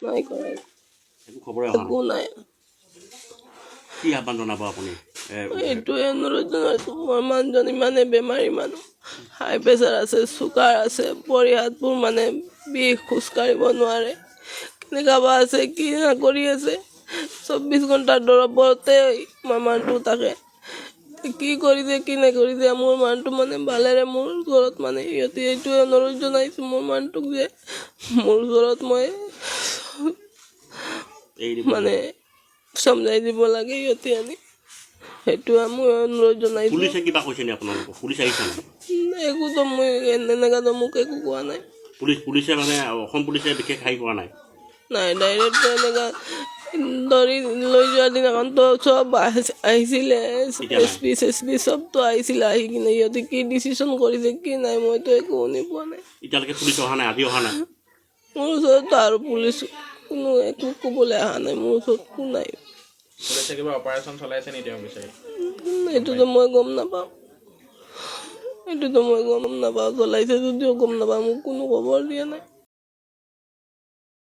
নাই কৰা একো খবৰে অহা একো নাই কি আহ্বান জনাব আপুনি এইটোৱে অনুৰোধ জনাইছোঁ মোৰ মানুহজন ইমানে বেমাৰী মানুহ হাই প্ৰেছাৰ আছে চুগাৰ আছে ভৰি হাতবোৰ মানে বিষ খোজকাঢ়িব নোৱাৰে কেনেকুৱা বা আছে কি কৰি আছে 24 ঘণ্টাৰ দৰৱতে মোৰ মানুহটো থাকে কি কৰিছে কি নকৰিছে মোৰ মানুহটো মানে ভালেৰে মোৰ ঘৰত মানে সিহঁতে এইটোৱে অনুৰোধ জনাইছোঁ মোৰ মানুহটোক যে মোৰ ঘৰত মই মানে চমজাই দিব লাগে সিহঁতে আনি সেইটো মই অনুৰোধ জনাইছোঁ পুলিচে কিবা কৈছে নি আপোনালোকক পুলিচ আহিছে নাই একোতো মই এনেকুৱাতো মোক একো কোৱা নাই পুলিচে মানে অসম পুলিচে বিশেষ হেৰি কৰা নাই নাই ডাইৰেক্ট এনেকুৱা ধৰি লৈ যোৱাৰ দিনাখনতো চব আহিছিলে এছ পি চবতো আহিছিলে আহি কিনে সিহঁতে কি ডিচিশ্যন কৰিছে কি নাই মইতো একো শুনি পোৱা নাই এতিয়ালৈকে পুলিচ অহা নাই আজি অহা নাই মোৰ ওচৰততো আৰু পুলিচ কোনো একো ক'বলৈ অহা নাই মোৰ ওচৰত কোনো নাই পুলিচে কিবা অপাৰেশ্যন চলাইছে নি তেওঁ বিচাৰি এইটোতো মই গম নাপাওঁ চলাইছে যদিও গম নাপাওঁ মোক কোনো খবৰ দিয়া নাই